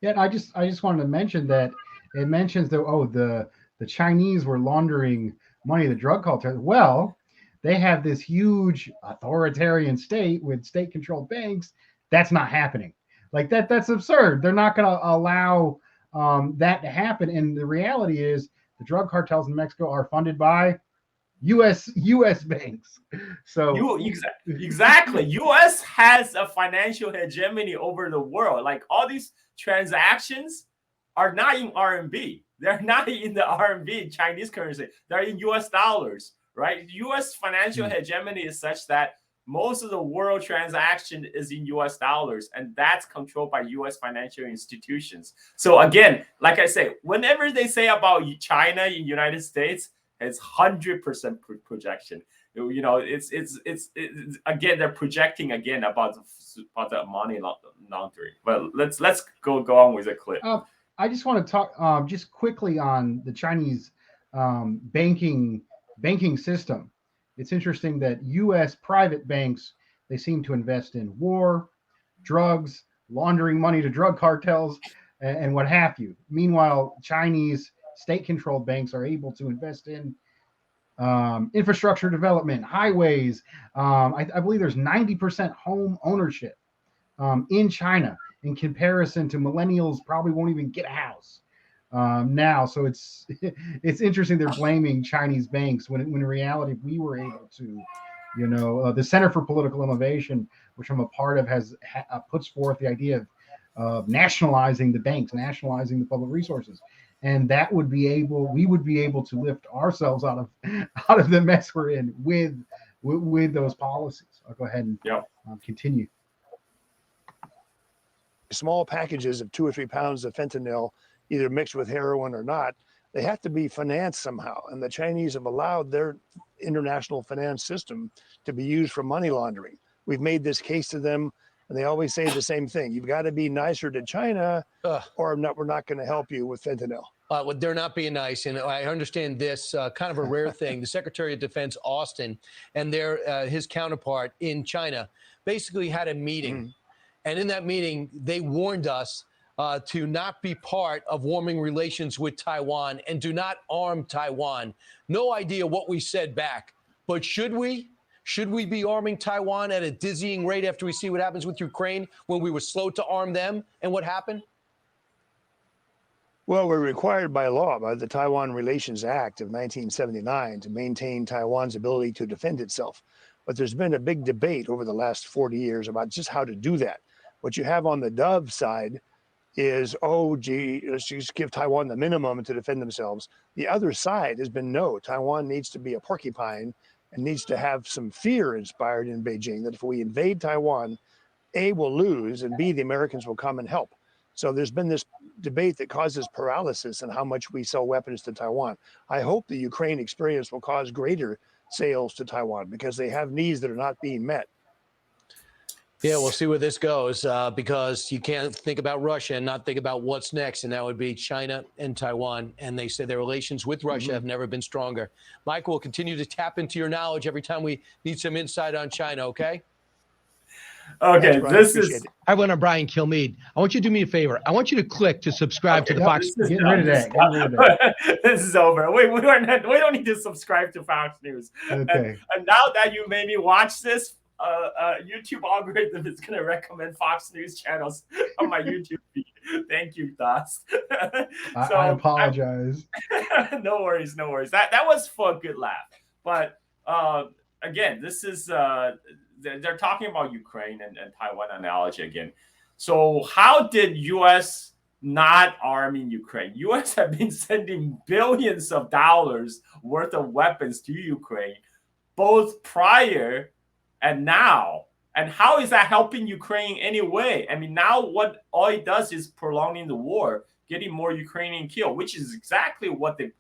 Yeah, and I just wanted to mention that it mentions that the Chinese were laundering money to drug cartels. Well, they have this huge authoritarian state with state controlled banks. That's not happening. Like that's absurd. They're not going to allow that to happen. And the reality is, the drug cartels in Mexico are funded by U.S. banks. So Exactly. U.S. has a financial hegemony over the world. Like, all these transactions are not in RMB. They're not in the RMB, Chinese currency. They're in U.S. dollars, right? U.S. financial hegemony is such that most of the world transaction is in U.S. dollars, and that's controlled by U.S. financial institutions. So again, like I say, whenever they say about China in United States, it's 100% projection. It's again, they're projecting again about the money laundering. But let's go on with the clip. I just want to talk just quickly on the Chinese banking system. It's interesting that U.S. private banks, they seem to invest in war, drugs, laundering money to drug cartels, and what have you. Meanwhile, Chinese state-controlled banks are able to invest in infrastructure development, highways. I believe there's 90% home ownership in China, in comparison to millennials probably won't even get a house now. So it's it's interesting they're blaming Chinese banks when in reality we were able to, the Center for Political Innovation, which I'm a part of, puts forth the idea of nationalizing the banks, nationalizing the public resources, and we would be able to lift ourselves out of the mess we're in with those policies. I'll go ahead and continue. Small packages of 2 or 3 pounds of fentanyl, either mixed with heroin or not, they have to be financed somehow. And the Chinese have allowed their international finance system to be used for money laundering. We've made this case to them, and they always say the same thing. You've got to be nicer to China, or we're not going to help you with fentanyl. Well, they're not being nice, and I understand this kind of a rare thing. The Secretary of Defense, Austin, and his counterpart in China basically had a meeting. And in that meeting, they warned us to not be part of warming relations with Taiwan and do not arm Taiwan. No idea what we said back, but should we? Should we be arming Taiwan at a dizzying rate after we see what happens with Ukraine when we were slow to arm them and what happened? Well, we're required by law, by the Taiwan Relations Act of 1979, to maintain Taiwan's ability to defend itself. But there's been a big debate over the last 40 years about just how to do that. What you have on the Dove side is, let's just give Taiwan the minimum to defend themselves. The other side has been, no, Taiwan needs to be a porcupine and needs to have some fear inspired in Beijing that if we invade Taiwan, A, we'll lose, and B, the Americans will come and help. So there's been this debate that causes paralysis in how much we sell weapons to Taiwan. I hope the Ukraine experience will cause greater sales to Taiwan because they have needs that are not being met. Yeah, we'll see where this goes because you can't think about Russia and not think about what's next, and that would be China and Taiwan. And they say their relations with Russia have never been stronger. Michael, we'll continue to tap into your knowledge every time we need some insight on China, okay? Okay, Thanks, Brian. this Appreciate is it. I went on Brian Kilmeade. I want you to do me a favor. I want you to click to subscribe to the no, Fox. this is Get done. rid of This that. is Get rid of that. this is over. We don't need to subscribe to Fox News. Okay. And now that you made me watch this, YouTube algorithm is going to recommend Fox News channels on my YouTube feed. Thank you, Dust. I apologize. No worries. That was for a good laugh. But again, this is they're talking about Ukraine and Taiwan analogy again. So how did U.S. not arm in Ukraine? U.S. have been sending billions of dollars worth of weapons to Ukraine, both prior and now. And how is that helping Ukraine anyway? I mean, now all it does is prolonging the war, getting more Ukrainian killed, which is exactly what they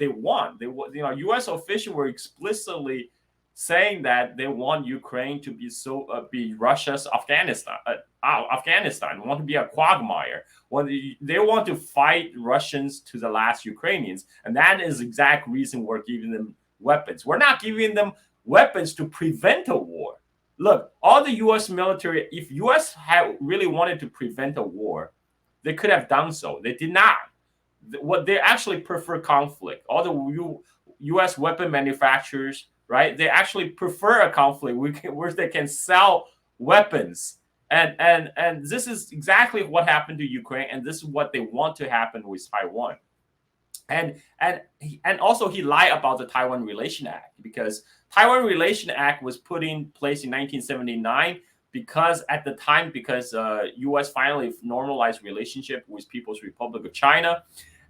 want. U.S. officials were explicitly saying that they want Ukraine to be Russia's Afghanistan. Afghanistan want to be a quagmire. They want to fight Russians to the last Ukrainians, and that is the exact reason we're giving them weapons. We're not giving them weapons to prevent a war. Look, all the U.S. military, if U.S. had really wanted to prevent a war, they could have done so. They did not. What they actually prefer conflict. All the U.S. weapon manufacturers, right? They actually prefer a conflict where they can sell weapons. And this is exactly what happened to Ukraine, and this is what they want to happen with Taiwan. And also he lied about the Taiwan Relation Act, because Taiwan Relation Act was put in place in 1979 because U.S. finally normalized relationship with People's Republic of China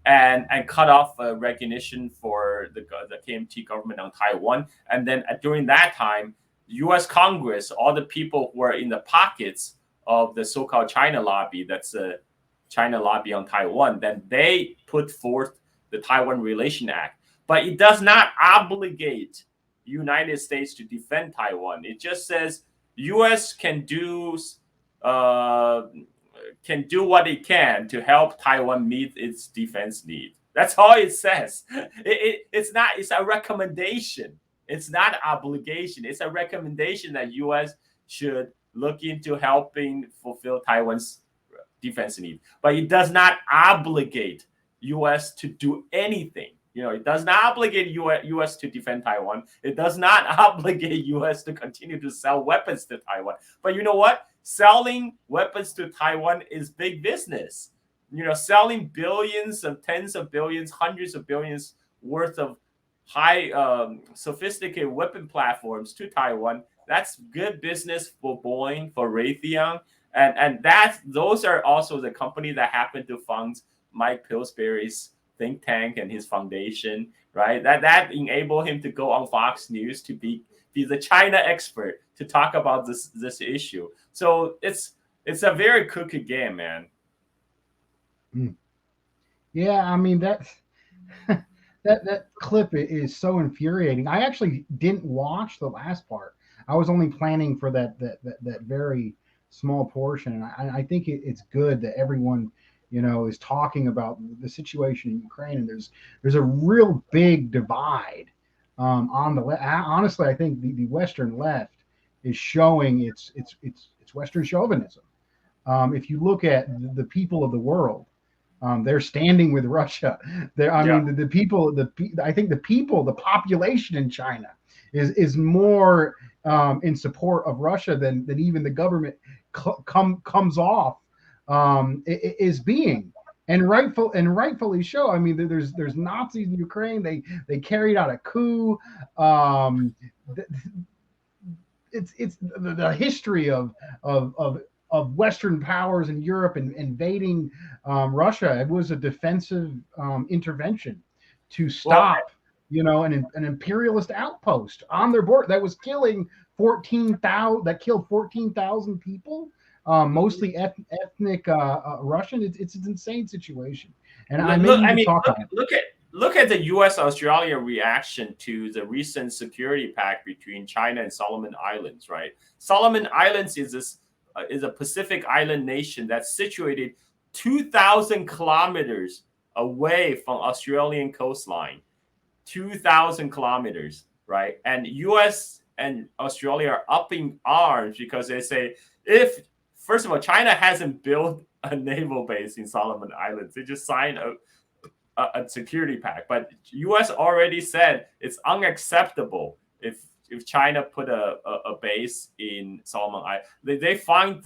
and cut off recognition for the KMT government on Taiwan. And then during that time, U.S. Congress, all the people who were in the pockets of the so-called China lobby, that's a China lobby on Taiwan, then they put forth the Taiwan Relation Act. But it does not obligate the United States to defend Taiwan. It just says U.S. can do what it can to help Taiwan meet its defense need. That's all it says. It's a recommendation. It's not an obligation. It's a recommendation that U.S. should look into helping fulfill Taiwan's defense need. But it does not obligate U.S. to do anything. It does not obligate U.S. to defend Taiwan. It does not obligate U.S. to continue to sell weapons to Taiwan. But you know what? Selling weapons to Taiwan is big business. Selling billions of tens of billions, hundreds of billions worth of high sophisticated weapon platforms to Taiwan, that's good business for Boeing, for Raytheon. And those are also the company that happen to fund Mike Pillsbury's think tank and his foundation, right? That enable him to go on Fox News to be the China expert to talk about this issue. So it's a very crooked game, man. Yeah, I mean that clip is so infuriating. I actually didn't watch the last part. I was only planning for that very small portion, and I think it's good that everyone is talking about the situation in Ukraine, and there's a real big divide on the left. Honestly, I think the Western left is showing its Western chauvinism. If you look at the people of the world, they're standing with Russia. Mean, I think the population in China is more in support of Russia than even the government comes off is being, and rightfully so. I mean, there's Nazis in Ukraine. They carried out a coup. It's the history of Western powers in Europe invading Russia. It was a defensive intervention to stop, an imperialist outpost on their border that was killing 14,000. That killed 14,000 people. Mostly ethnic Russian. It's an insane situation, and look at the U.S.-Australia reaction to the recent security pact between China and Solomon Islands. Right, Solomon Islands is this is a Pacific island nation that's situated 2,000 kilometers away from Australian coastline. 2,000 kilometers, right? And U.S. and Australia are up in arms because they say, if first of all, China hasn't built a naval base in Solomon Islands. They just signed a security pact, but U.S. already said it's unacceptable if China put a base in Solomon Islands. They find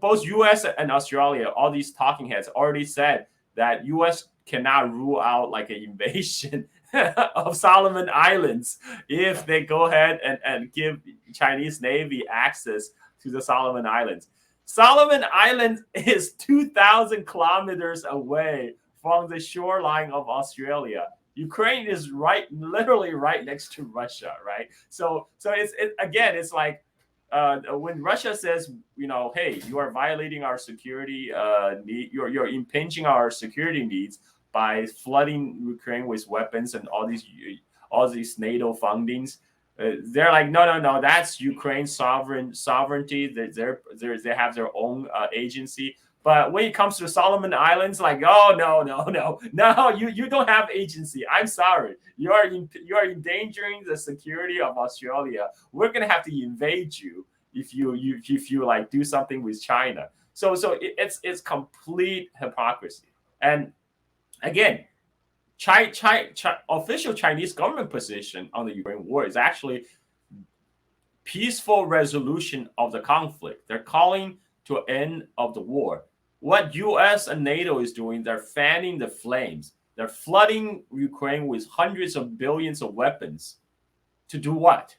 both U.S. and Australia, all these talking heads already said that U.S. cannot rule out like an invasion of Solomon Islands if they go ahead and give Chinese Navy access to the Solomon Islands. Solomon Islands is 2,000 kilometers away from the shoreline of Australia. Ukraine is literally right next to Russia, right? So it's like when Russia says, hey, you are violating our security need, you're impinging our security needs by flooding Ukraine with weapons and all these NATO fundings. They're like, no, that's Ukraine's sovereignty. They have their own agency. But when it comes to Solomon Islands, like, oh no, you don't have agency. I'm sorry, you are endangering the security of Australia. We're gonna have to invade you if you like do something with China. So it's complete hypocrisy. And again, official Chinese government position on the Ukraine war is actually peaceful resolution of the conflict. They're calling to an end of the war. What U.S. and NATO is doing, they're fanning the flames. They're flooding Ukraine with hundreds of billions of weapons. To do what?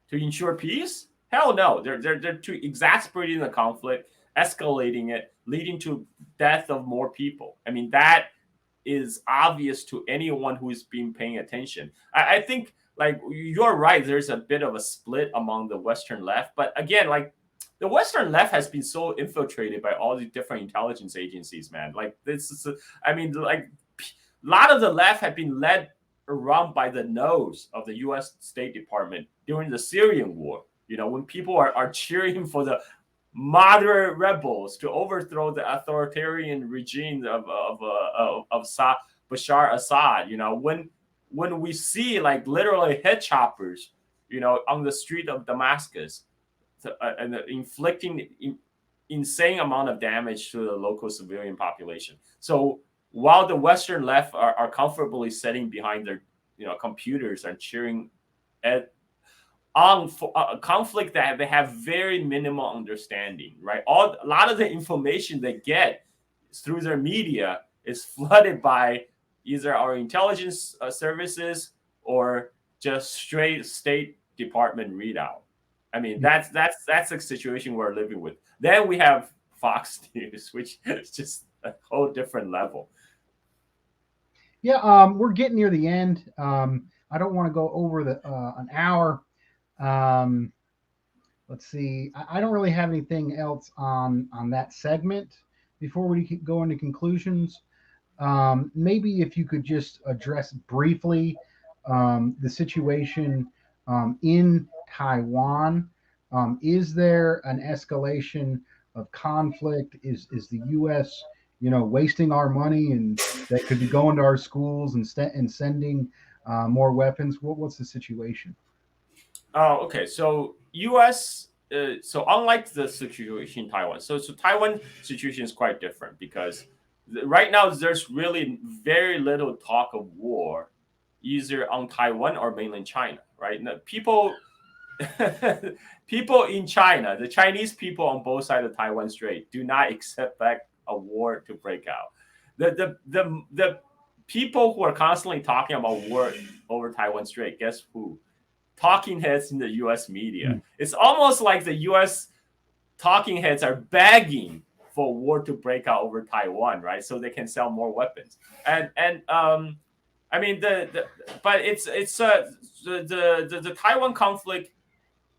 To ensure peace? Hell no. They're too exasperating the conflict, escalating it, leading to death of more people. I mean, that is obvious to anyone who's been paying attention. I think, like, you're right, there's a bit of a split among the Western left. But again, like, the Western left has been so infiltrated by all these different intelligence agencies, man. Like, this is, like, a lot of the left have been led around by the nose of the U.S. State Department during the Syrian war. When people are cheering for the moderate rebels to overthrow the authoritarian regime of Bashar Assad. When we see, like, literally head choppers, on the street of Damascus, and inflicting insane amount of damage to the local civilian population. So while the Western left are comfortably sitting behind their computers and cheering on a conflict that they have very minimal understanding, right? A lot of the information they get through their media is flooded by either our intelligence services or just straight State Department readout. I mean, that's the situation we're living with. Then we have Fox News, which is just a whole different level. Yeah, we're getting near the end. I don't want to go over an hour. Let's see. I don't really have anything else on that segment before we go into conclusions. Maybe if you could just address briefly the situation in Taiwan. Is there an escalation of conflict? Is the U.S. wasting our money and that could be going to our schools and sending more weapons? What's the situation? Oh, okay. So U.S. So unlike the situation in Taiwan, so Taiwan situation is quite different because right now there's really very little talk of war, either on Taiwan or mainland China. Right now, people in China, the Chinese people on both sides of Taiwan Strait, do not expect a war to break out. The people who are constantly talking about war over Taiwan Strait, guess who? Talking heads in the U.S. media. It's almost like the U.S. talking heads are begging for war to break out over Taiwan, right? So they can sell more weapons. And I mean but it's the Taiwan conflict.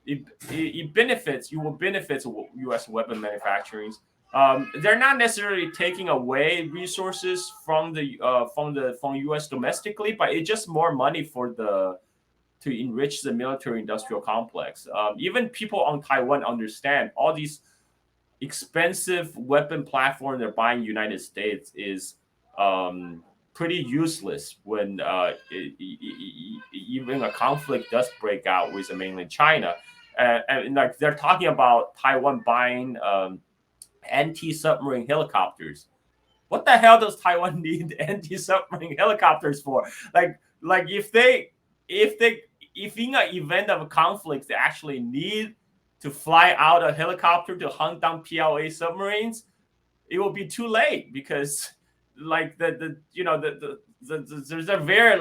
It benefits. You will benefit U.S. weapon manufacturing. They're not necessarily taking away resources from U.S. domestically, but it's just more money for the to enrich the military-industrial complex. Even people on Taiwan understand all these expensive weapon platform they're buying United States is pretty useless when even a conflict does break out with the mainland China. And like they're talking about Taiwan buying anti-submarine helicopters. What the hell does Taiwan need anti-submarine helicopters for? Like if in an event of a conflict they actually need to fly out a helicopter to hunt down PLA submarines, it will be too late because like there's a very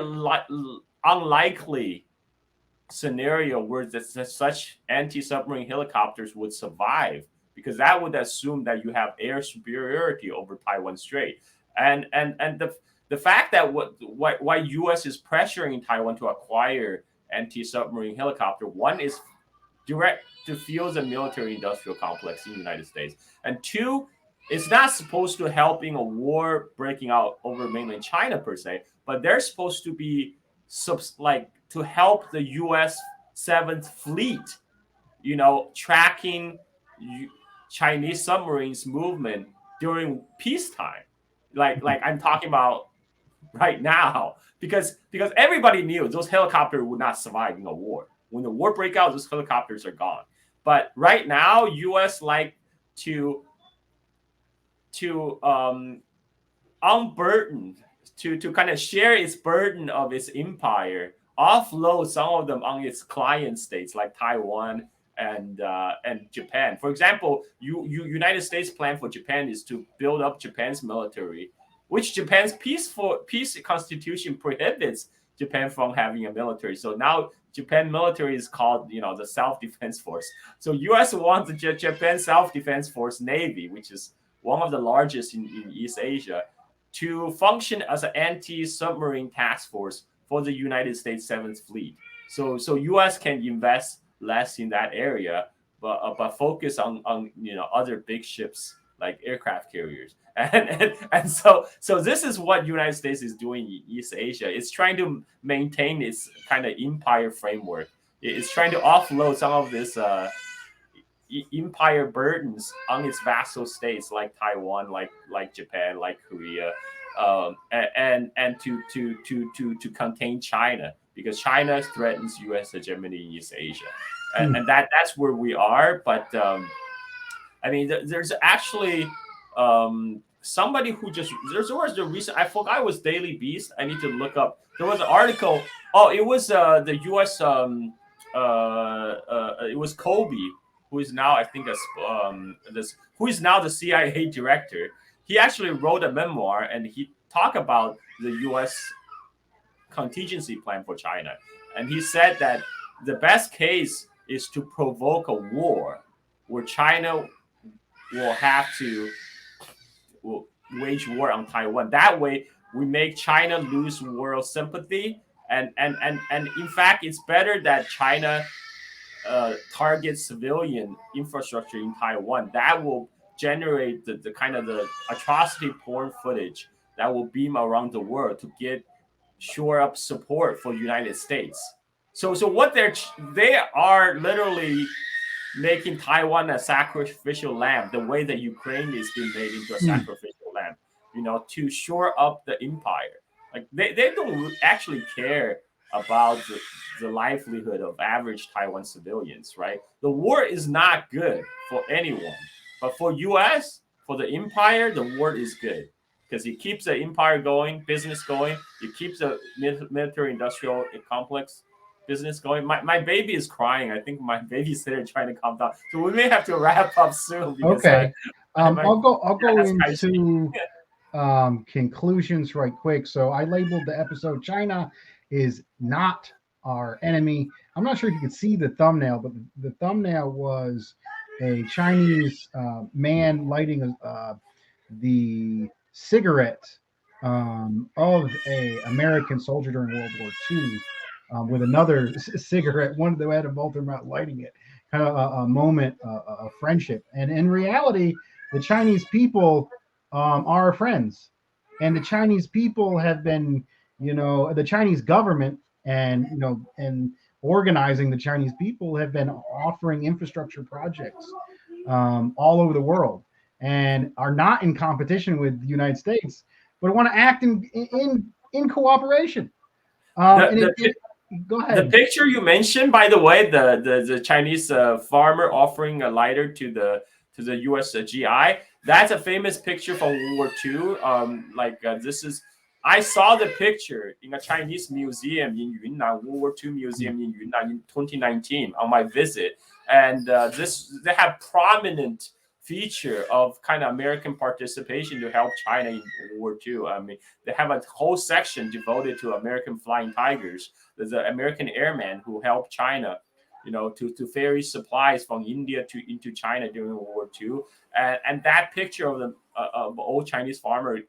unlikely scenario where such anti-submarine helicopters would survive, because that would assume that you have air superiority over Taiwan Strait. And the fact that why U.S. is pressuring Taiwan to acquire anti-submarine helicopter, one is direct to fuel the military-industrial complex in the United States, and two, it's not supposed to help in a war breaking out over mainland China per se, but they're supposed to be like to help the U.S. 7th Fleet, tracking Chinese submarines movement during peacetime. Like I'm talking about right now, because everybody knew those helicopters would not survive in a war. When the war breaks out, those helicopters are gone. But right now, U.S. like to unburden, to kind of share its burden of its empire, offload some of them on its client states like Taiwan and Japan. For example, United States plan for Japan is to build up Japan's military, which Japan's peace constitution prohibits Japan from having a military. So now Japan military is called, the Self-Defense Force. So U.S. wants the Japan Self-Defense Force Navy, which is one of the largest in East Asia, to function as an anti-submarine task force for the United States 7th Fleet. So U.S. can invest less in that area, but focus on other big ships like aircraft carriers. And so this is what United States is doing in East Asia. It's trying to maintain its kind of empire framework. It's trying to offload some of this empire burdens on its vassal states like Taiwan, like Japan, like Korea, and to contain China, because China threatens U.S. hegemony in East Asia, and that's where we are. But I mean, there's actually somebody who just there was the recent, I forgot it was Daily Beast. I need to look up. There was an article. Oh, it was the U.S. It was Kobe, who is now, I think, who is now the CIA director. He actually wrote a memoir, and he talked about the U.S. contingency plan for China. And he said that the best case is to provoke a war where China will have to wage war on Taiwan. That way, we make China lose world sympathy. And in fact, it's better that China targets civilian infrastructure in Taiwan. That will generate the kind of the atrocity porn footage that will beam around the world to get shore up support for United States. So what they are literally making Taiwan a sacrificial lamb, the way that Ukraine is being made into a sacrificial lamb, to shore up the empire. Like they don't actually care about the livelihood of average Taiwan civilians, right? The war is not good for anyone, but for U.S., for the empire, the war is good because it keeps the empire going, business going. It keeps the military-industrial complex business going. My baby is crying. I think my babysitter trying to calm down. So we may have to wrap up soon. Because okay, I'll go into conclusions right quick. So I labeled the episode "China is not our enemy." I'm not sure if you could see the thumbnail, but the thumbnail was a Chinese man lighting the cigarette of a American soldier during World War II with another cigarette. One of them had a both of them out lighting it. Kind of a moment of friendship. And in reality, the Chinese people are our friends, and the Chinese people have been, the Chinese government and organizing the Chinese people have been offering infrastructure projects all over the world, and are not in competition with the United States, but want to act in cooperation. And The, the go The ahead. picture you mentioned, by the way, the Chinese farmer offering a lighter to the U.S. GI. That's a famous picture from World War II. This is, I saw the picture in a Chinese museum in Yunnan, World War II museum in Yunnan in 2019 on my visit, and they have prominent feature of kind of American participation to help China in World War II. I mean, they have a whole section devoted to American flying tigers. There's an American airman who helped China, to ferry supplies from India into China during World War II. And that picture of the old Chinese farmer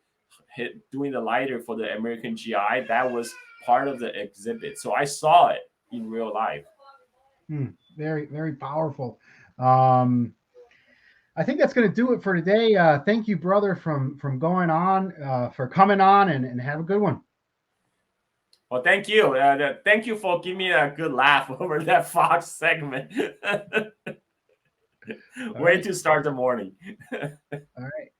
doing the lighter for the American GI, that was part of the exhibit. So I saw it in real life. Very, very powerful. I think that's going to do it for today. Thank you, brother, from going on, for coming on, and have a good one. Well, thank you. Thank you for giving me a good laugh over that Fox segment. Way to start the morning. All right.